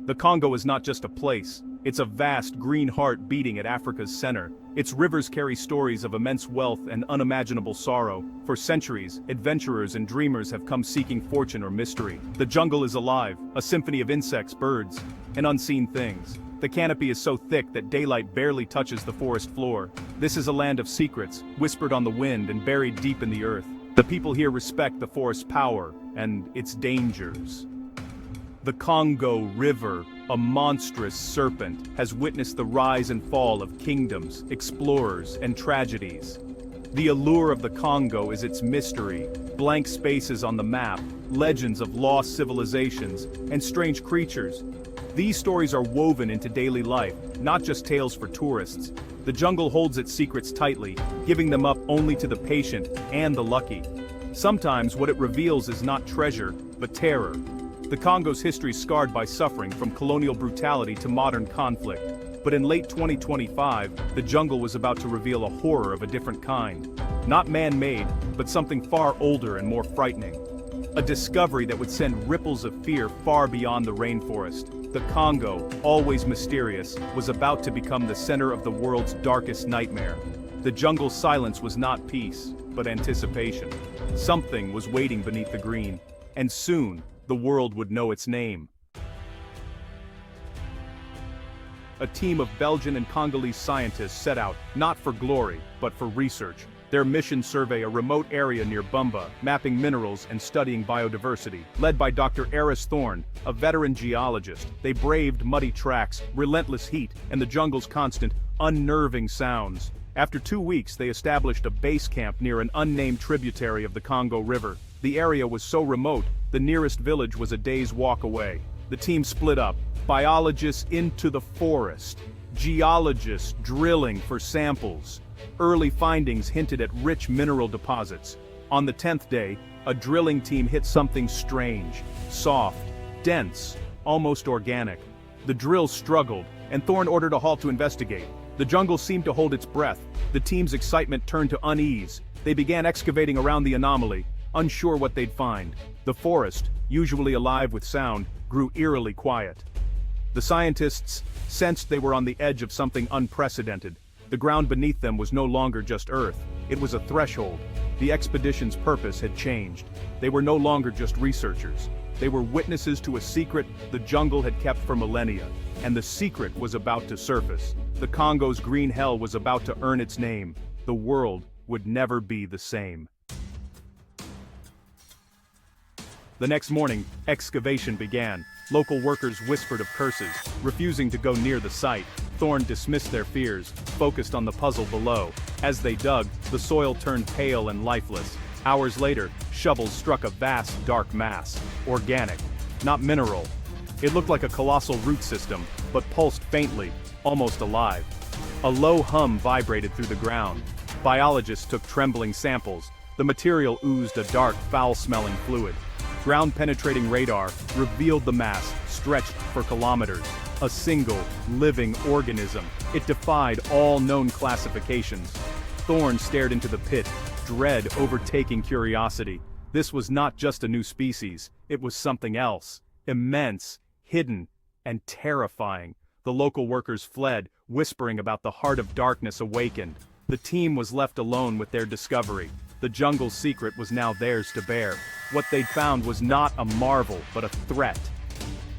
The Congo is not just a place, it's a vast green heart beating at Africa's center. Its rivers carry stories of immense wealth and unimaginable sorrow. For centuries, adventurers and dreamers have come seeking fortune or mystery. The jungle is alive, a symphony of insects, birds, and unseen things. The canopy is so thick that daylight barely touches the forest floor. This is a land of secrets, whispered on the wind and buried deep in the earth. The people here respect the forest's power and its dangers. The Congo River, a monstrous serpent, has witnessed the rise and fall of kingdoms, explorers, and tragedies. The allure of the Congo is its mystery, blank spaces on the map, legends of lost civilizations, and strange creatures. These stories are woven into daily life, not just tales for tourists. The jungle holds its secrets tightly, giving them up only to the patient and the lucky. Sometimes what it reveals is not treasure, but terror. The Congo's history is scarred by suffering from colonial brutality to modern conflict. But in late 2025, the jungle was about to reveal a horror of a different kind. Not man-made, but something far older and more frightening. A discovery that would send ripples of fear far beyond the rainforest. The Congo, always mysterious, was about to become the center of the world's darkest nightmare. The jungle's silence was not peace, but anticipation. Something was waiting beneath the green, and soon, the world would know its name. A team of Belgian and Congolese scientists set out, not for glory, but for research. Their mission survey a remote area near Bumba, mapping minerals and studying biodiversity. Led by Dr. Aris Thorne, a veteran geologist, they braved muddy tracks, relentless heat, and the jungle's constant, unnerving sounds. After 2 weeks, they established a base camp near an unnamed tributary of the Congo River. The area was so remote, the nearest village was a day's walk away. The team split up, biologists into the forest, geologists drilling for samples. Early findings hinted at rich mineral deposits. On the 10th day, a drilling team hit something strange, soft, dense, almost organic. The drill struggled, and Thorne ordered a halt to investigate. The jungle seemed to hold its breath. The team's excitement turned to unease. They began excavating around the anomaly, unsure what they'd find. The forest, usually alive with sound, grew eerily quiet. The scientists sensed they were on the edge of something unprecedented. The ground beneath them was no longer just earth, it was a threshold. The expedition's purpose had changed. They were no longer just researchers. They were witnesses to a secret the jungle had kept for millennia, and the secret was about to surface. The Congo's green hell was about to earn its name. The world would never be the same. The next morning, excavation began. Local workers whispered of curses, refusing to go near the site. Thorne dismissed their fears, focused on the puzzle below. As they dug, the soil turned pale and lifeless. Hours later, shovels struck a vast, dark mass. Organic, not mineral. It looked like a colossal root system, but pulsed faintly, almost alive. A low hum vibrated through the ground. Biologists took trembling samples. The material oozed a dark, foul-smelling fluid. Ground-penetrating radar revealed the mass, stretched for kilometers. A single, living organism. It defied all known classifications. Thorne stared into the pit, dread overtaking curiosity. This was not just a new species, it was something else. Immense, hidden, and terrifying. The local workers fled, whispering about the heart of darkness awakened. The team was left alone with their discovery. The jungle's secret was now theirs to bear. What they'd found was not a marvel, but a threat.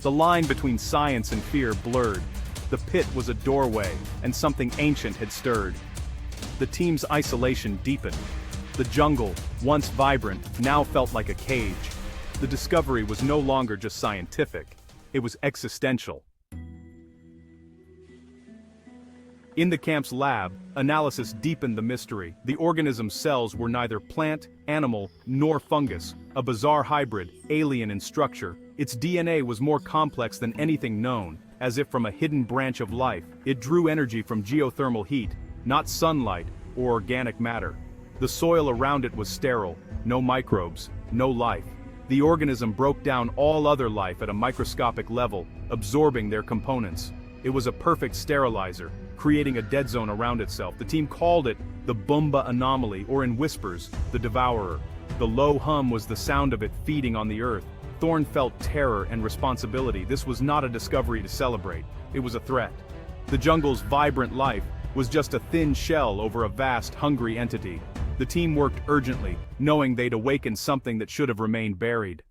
The line between science and fear blurred. The pit was a doorway, and something ancient had stirred. The team's isolation deepened. The jungle, once vibrant, now felt like a cage. The discovery was no longer just scientific, it was existential. In the camp's lab, analysis deepened the mystery. The organism's cells were neither plant, animal, nor fungus, a bizarre hybrid, alien in structure. Its DNA was more complex than anything known, as if from a hidden branch of life. It drew energy from geothermal heat, not sunlight or organic matter. The soil around it was sterile, no microbes, no life. The organism broke down all other life at a microscopic level, absorbing their components. It was a perfect sterilizer, creating a dead zone around itself. The team called it the Bumba anomaly, or in whispers, the Devourer. The low hum was the sound of it feeding on the earth, Thorne felt terror and responsibility. This was not a discovery to celebrate, it was a threat. The jungle's vibrant life was just a thin shell over a vast, hungry entity. The team worked urgently, knowing they'd awakened something that should have remained buried.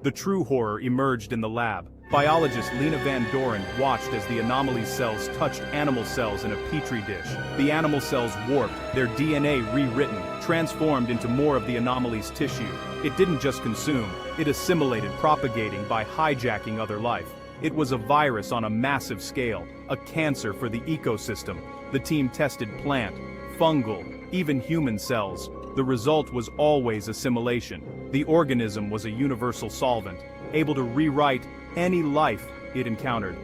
The true horror emerged in the lab. Biologist Lena Van Doren watched as the anomaly cells touched animal cells in a petri dish. The animal cells warped, their DNA rewritten, transformed into more of the anomaly's tissue. It didn't just consume, it assimilated, propagating by hijacking other life. It was a virus on a massive scale, a cancer for the ecosystem. The team tested plant, fungal, even human cells. The result was always assimilation. The organism was a universal solvent, able to rewrite any life it encountered.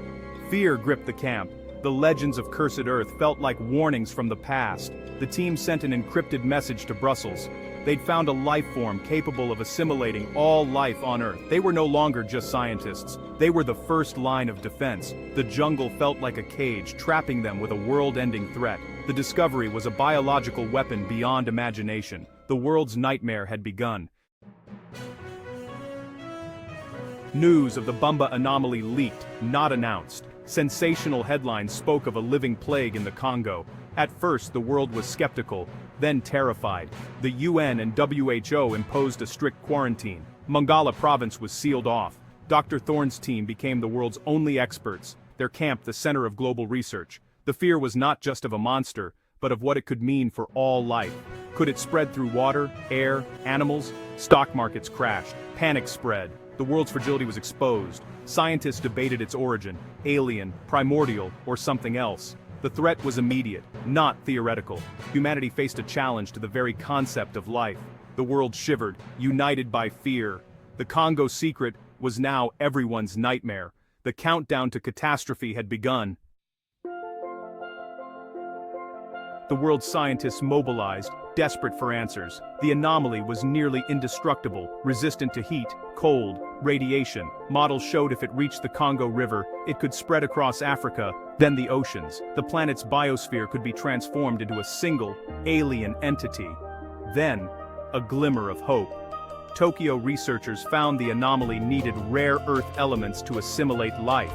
Fear gripped the camp. The legends of Cursed Earth felt like warnings from the past. The team sent an encrypted message to Brussels. They'd found a life form capable of assimilating all life on Earth. They were no longer just scientists. They were the first line of defense. The jungle felt like a cage, trapping them with a world-ending threat. The discovery was a biological weapon beyond imagination. The world's nightmare had begun. News of the Bumba anomaly leaked, not announced. Sensational headlines spoke of a living plague in the Congo. At first, the world was skeptical, then terrified. The UN and WHO imposed a strict quarantine. Mongala province was sealed off. Dr. Thorne's team became the world's only experts, their camp the center of global research. The fear was not just of a monster, but of what it could mean for all life. Could it spread through water, air, animals? Stock markets crashed. Panic spread. The world's fragility was exposed. Scientists debated its origin, alien, primordial, or something else. The threat was immediate, not theoretical. Humanity faced a challenge to the very concept of life. The world shivered, united by fear. The Congo secret was now everyone's nightmare. The countdown to catastrophe had begun. The world's scientists mobilized, desperate for answers. The anomaly was nearly indestructible, resistant to heat, cold, radiation. Models showed if it reached the Congo River, it could spread across Africa, then the oceans. The planet's biosphere could be transformed into a single, alien entity. Then, a glimmer of hope. Tokyo researchers found the anomaly needed rare earth elements to assimilate life.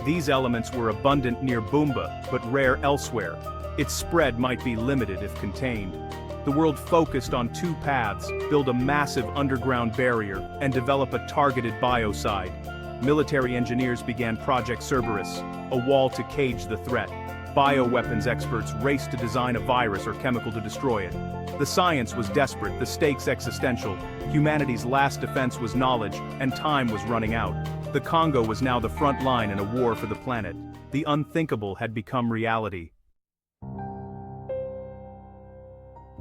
These elements were abundant near Bumba, but rare elsewhere. Its spread might be limited if contained. The world focused on two paths: build a massive underground barrier and develop a targeted biocide. Military engineers began Project Cerberus, a wall to cage the threat. Bioweapons experts raced to design a virus or chemical to destroy it. The science was desperate, the stakes existential. Humanity's last defense was knowledge, and time was running out. The Congo was now the front line in a war for the planet. The unthinkable had become reality.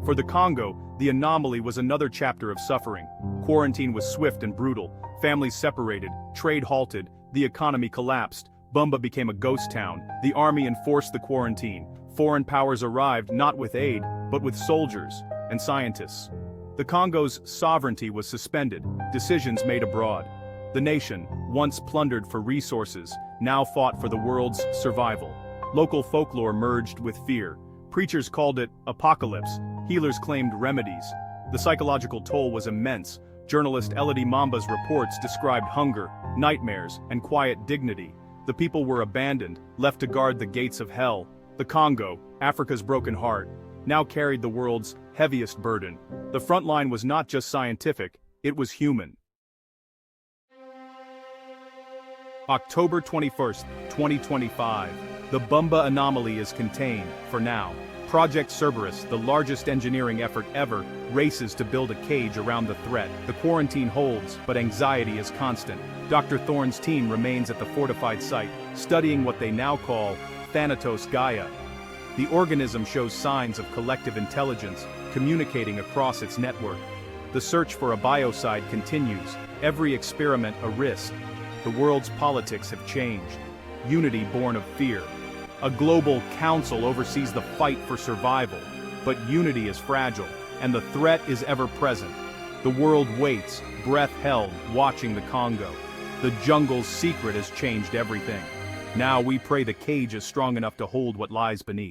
For the Congo, the anomaly was another chapter of suffering. Quarantine was swift and brutal. Families separated, trade halted, the economy collapsed. Bumba became a ghost town. The army enforced the quarantine. Foreign powers arrived not with aid, but with soldiers and scientists. The Congo's sovereignty was suspended, decisions made abroad. The nation, once plundered for resources, now fought for the world's survival. Local folklore merged with fear. Preachers called it apocalypse. Healers claimed remedies. The psychological toll was immense. Journalist Elodie Mamba's reports described hunger, nightmares, and quiet dignity. The people were abandoned, left to guard the gates of hell. The Congo, Africa's broken heart, now carried the world's heaviest burden. The front line was not just scientific, it was human. October 21st, 2025. The Bumba anomaly is contained, for now. Project Cerberus, the largest engineering effort ever, races to build a cage around the threat. The quarantine holds, but anxiety is constant. Dr. Thorne's team remains at the fortified site, studying what they now call Thanatos Gaia. The organism shows signs of collective intelligence, communicating across its network. The search for a biocide continues, every experiment a risk. The world's politics have changed. Unity born of fear. A global council oversees the fight for survival, but unity is fragile, and the threat is ever present. The world waits, breath held, watching the Congo. The jungle's secret has changed everything. Now we pray the cage is strong enough to hold what lies beneath.